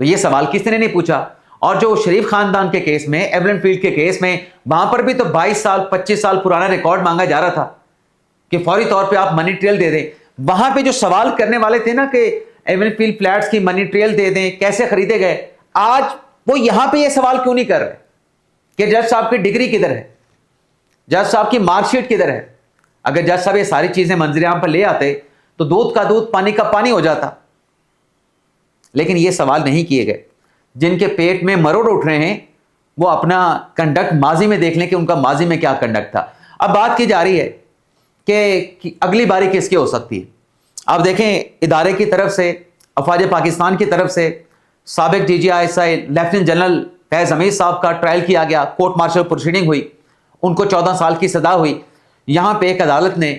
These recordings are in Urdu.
تو یہ سوال کسی نے نہیں پوچھا. اور جو شریف خاندان کے کیس میں, ایولن فیلڈ کے کیس میں, وہاں پر بھی تو 22 سال 25 سال پرانا ریکارڈ مانگا جا رہا تھا کہ فوری طور پہ آپ منی ٹریل دے دیں. وہاں پہ جو سوال کرنے والے تھے نا کہ ایون فیلڈ فلیٹس کی منی ٹریل دے دیں, کیسے خریدے گئے, آج وہ یہاں پہ یہ سوال کیوں نہیں کر رہے کہ جج صاحب کی ڈگری کدھر ہے, جج صاحب کی مارک شیٹ کدھر ہے. اگر جج صاحب یہ ساری چیزیں منظر عام پر لے آتے تو دودھ کا دودھ پانی کا پانی ہو جاتا. لیکن یہ سوال نہیں کیے گئے. جن کے پیٹ میں مروڑ اٹھ رہے ہیں وہ اپنا کنڈکٹ ماضی میں دیکھ لیں کہ ان کا ماضی میں کیا کنڈکٹ تھا. اب بات کی جا رہی ہے کہ اگلی باری کس کی ہو سکتی ہے. آپ دیکھیں, ادارے کی طرف سے, افواج پاکستان کی طرف سے سابق D G I S I lieutenant general Faiz Hameed صاحب کا ٹرائل کیا گیا, کورٹ مارشل پروسیڈنگ ہوئی, ان کو 14 سال کی سزا ہوئی. یہاں پہ ایک عدالت نے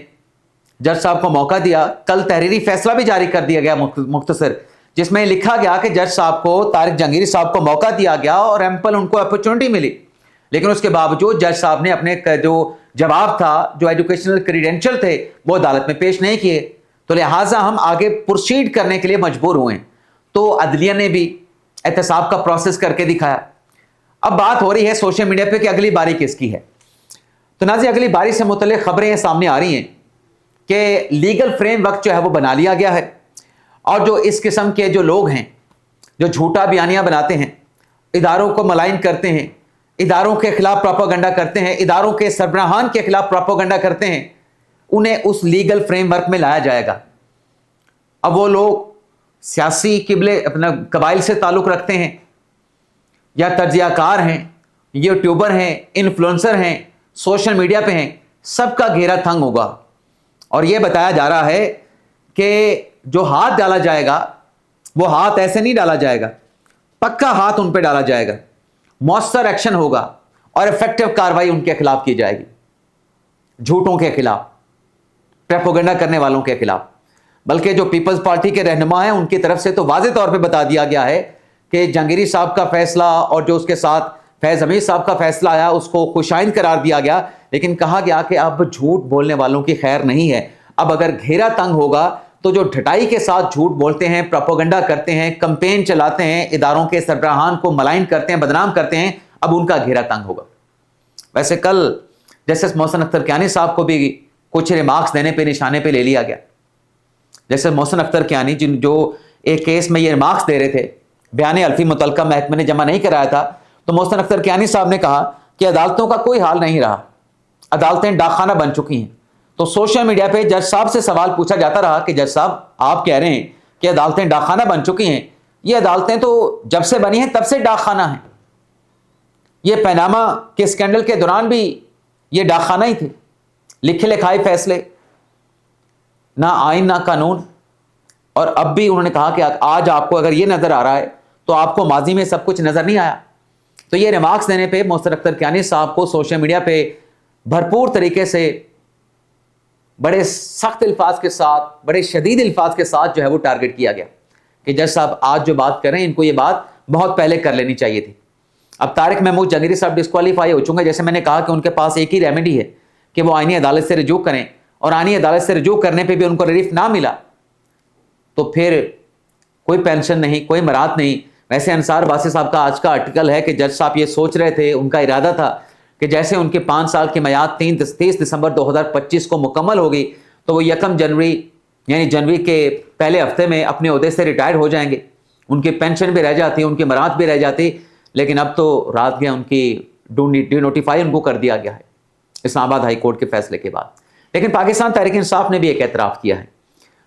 جج صاحب کو موقع دیا, کل تحریری فیصلہ بھی جاری کر دیا گیا مختصر, جس میں لکھا گیا کہ جج صاحب کو, طارق جہانگیری صاحب کو موقع دیا گیا اور ایمپل ان کو اپرچونٹی ملی, لیکن اس کے باوجود جج صاحب نے اپنے جو جواب تھا, جو ایجوکیشنل کریڈینشل تھے, وہ عدالت میں پیش نہیں کیے. تو لہٰذا ہم آگے پروسیڈ کرنے کے لیے مجبور ہوئے. تو عدلیہ نے بھی احتساب کا پروسیس کر کے دکھایا. اب بات ہو رہی ہے سوشل میڈیا پہ کہ اگلی باری کس کی ہے. تو ناظرین, اگلی باری سے متعلق خبریں سامنے آ رہی ہیں کہ لیگل فریم ورک جو ہے وہ بنا لیا گیا ہے, اور جو اس قسم کے جو لوگ ہیں جو جھوٹا بیانیہ بناتے ہیں, اداروں کو ملائن کرتے ہیں, اداروں کے خلاف پروپیگنڈا کرتے ہیں, اداروں کے سربراہان کے خلاف پروپیگنڈا کرتے ہیں, انہیں اس لیگل فریم ورک میں لایا جائے گا. اب وہ لوگ سیاسی اپنا قبائل سے تعلق رکھتے ہیں, یا تجزیہ کار ہیں, یوٹیوبر ہیں, انفلوئنسر ہیں, سوشل میڈیا پہ ہیں, سب کا گھیرا تنگ ہوگا. اور یہ بتایا جا رہا ہے کہ جو ہاتھ ڈالا جائے گا وہ ہاتھ ایسے نہیں ڈالا جائے گا, پکا ہاتھ ان پہ ڈالا جائے گا, مؤثر ایکشن ہوگا اور افیکٹو کاروائی ان کے خلاف کی جائے گی, جھوٹوں کے خلاف, پروپیگنڈا کرنے والوں کے خلاف. بلکہ جو پیپلز پارٹی کے رہنما ہیں ان کی طرف سے تو واضح طور پہ بتا دیا گیا ہے کہ جہانگیری صاحب کا فیصلہ اور جو اس کے ساتھ فیض حمید صاحب کا فیصلہ آیا اس کو خوشائند قرار دیا گیا, لیکن کہا گیا کہ اب جھوٹ بولنے والوں کی خیر نہیں ہے. اب اگر گھیرا تنگ ہوگا تو جو ڈھٹائی کے ساتھ جھوٹ بولتے ہیں, پروپیگنڈا کرتے ہیں, کمپین چلاتے ہیں, اداروں کے سربراہان کو ملائن کرتے ہیں, بدنام کرتے ہیں, اب ان کا گھیرا تنگ ہوگا. ویسے کل جسٹس محسن اختر کیانی صاحب کو بھی کچھ ریمارکس دینے پہ نشانے پہ لے لیا گیا. جیسے محسن اختر کیانی جو ایک کیس میں یہ ریمارکس دے رہے تھے, بیان الفی متعلقہ محکمے نے جمع نہیں کرایا تھا, تو محسن اختر کیانی صاحب نے کہا کہ عدالتوں کا کوئی حال نہیں رہا, عدالتیں ڈاک خانہ بن چکی ہیں. تو سوشل میڈیا پہ جج صاحب سے سوال پوچھا جاتا رہا کہ جج صاحب آپ کہہ رہے ہیں کہ عدالتیں ڈاک خانہ بن چکی ہیں, یہ عدالتیں تو جب سے بنی ہیں تب سے ڈاک خانہ ہیں. یہ پیناما کے اسکینڈل کے دوران بھی یہ ڈاک خانہ ہی تھے, لکھے لکھائے فیصلے, نہ آئین نہ قانون. اور اب بھی انہوں نے کہا کہ آج آپ کو اگر یہ نظر آ رہا ہے تو آپ کو ماضی میں سب کچھ نظر نہیں آیا. تو یہ ریمارکس دینے پہ محسن اختر کیانی صاحب کو سوشل میڈیا پہ بھرپور طریقے سے بڑے سخت الفاظ کے ساتھ, بڑے شدید الفاظ کے ساتھ جو ہے وہ ٹارگٹ کیا گیا کہ جج صاحب آج جو بات کر رہے ہیں ان کو یہ بات بہت پہلے کر لینی چاہیے تھی. اب طارق محمود جہانگیری صاحب ڈسکوالیفائی ہو چکے. جیسے میں نے کہا کہ ان کے پاس ایک ہی ریمیڈی ہے کہ وہ آئینی عدالت سے رجوع کریں, اور آئینی عدالت سے رجوع کرنے پہ بھی ان کو ریلیف نہ ملا تو پھر کوئی پینشن نہیں, کوئی مراد نہیں. ویسے انصار باسی صاحب کا آج کا آرٹیکل ہے کہ جج صاحب یہ سوچ رہے تھے, ان کا ارادہ تھا کہ جیسے ان کے 5 سال کی میعاد 30 دسمبر 2025 کو مکمل ہوگی تو وہ 1 جنوری یعنی جنوری کے پہلے ہفتے میں اپنے عہدے سے ریٹائر ہو جائیں گے. ان کی پینشن بھی رہ جاتی, ان کی مراد بھی رہ جاتی, لیکن اب تو رات گیا, ان کی ڈی نوٹیفائی ان کو کر دیا گیا ہے اسلام آباد ہائی کورٹ کے فیصلے کے بعد. لیکن پاکستان تحریک انصاف نے بھی ایک اعتراف کیا ہے.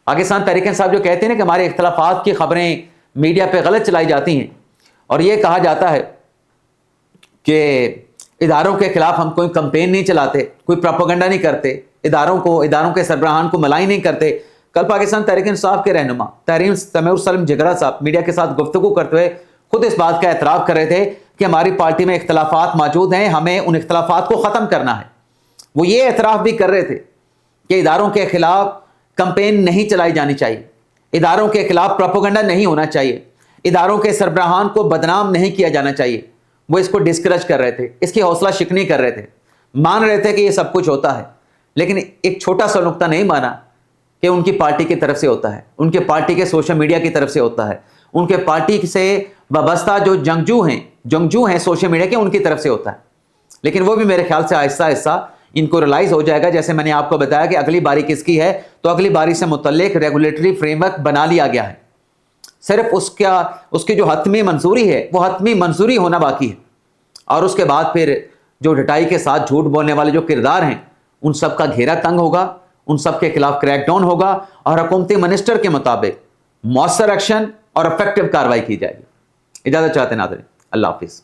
پاکستان تحریک انصاف جو کہتے ہیں نا کہ ہمارے اختلافات کی خبریں میڈیا پہ غلط چلائی جاتی ہیں, اور یہ کہا جاتا ہے کہ اداروں کے خلاف ہم کوئی کمپین نہیں چلاتے, کوئی پروپیگنڈا نہیں کرتے, اداروں کے سربراہان کو ملائی نہیں کرتے. کل پاکستان تحریک انصاف کے رہنما تحریر سمیع سلم جگرا صاحب میڈیا کے ساتھ گفتگو کرتے ہوئے خود اس بات کا اعتراف کر رہے تھے کہ ہماری پارٹی میں اختلافات موجود ہیں, ہمیں ان اختلافات کو ختم کرنا ہے. وہ یہ اعتراف بھی کر رہے تھے کہ اداروں کے خلاف کمپین نہیں چلائی جانی چاہیے, اداروں کے خلاف پروپیگنڈا نہیں ہونا چاہیے, اداروں کے سربراہان کو بدنام نہیں کیا جانا چاہیے. وہ اس کو ڈسکریج کر رہے تھے, اس کی حوصلہ شکنی کر رہے تھے, مان رہے تھے کہ یہ سب کچھ ہوتا ہے, لیکن ایک چھوٹا سا نقطہ نہیں مانا کہ ان کی پارٹی کی طرف سے ہوتا ہے, ان کے پارٹی کے سوشل میڈیا کی طرف سے ہوتا ہے, ان کے پارٹی سے وابستہ جو جنگجو ہیں سوشل میڈیا کے، ان کی طرف سے ہوتا ہے. لیکن وہ بھی میرے خیال سے آہستہ آہستہ ان کو ریلائز ہو جائے گا. جیسے میں نے آپ کو بتایا کہ اگلی باری کس کی ہے، تو اگلی باری سے متعلق ریگولیٹری فریم ورک بنا لیا گیا ہے. صرف اس کی جو حتمی منظوری ہے وہ حتمی منظوری ہونا باقی ہے. اور اس کے بعد پھر جو ڈٹائی کے ساتھ جھوٹ بولنے والے جو کردار ہیں ان سب کا گھیرا تنگ ہوگا، ان سب کے خلاف کریک ڈاؤن ہوگا اور حکومتی منسٹر کے مطابق مؤثر ایکشن اور افیکٹو کارروائی کی جائے گی. اجازت چاہتے ہیں ناظرین، اللہ حافظ.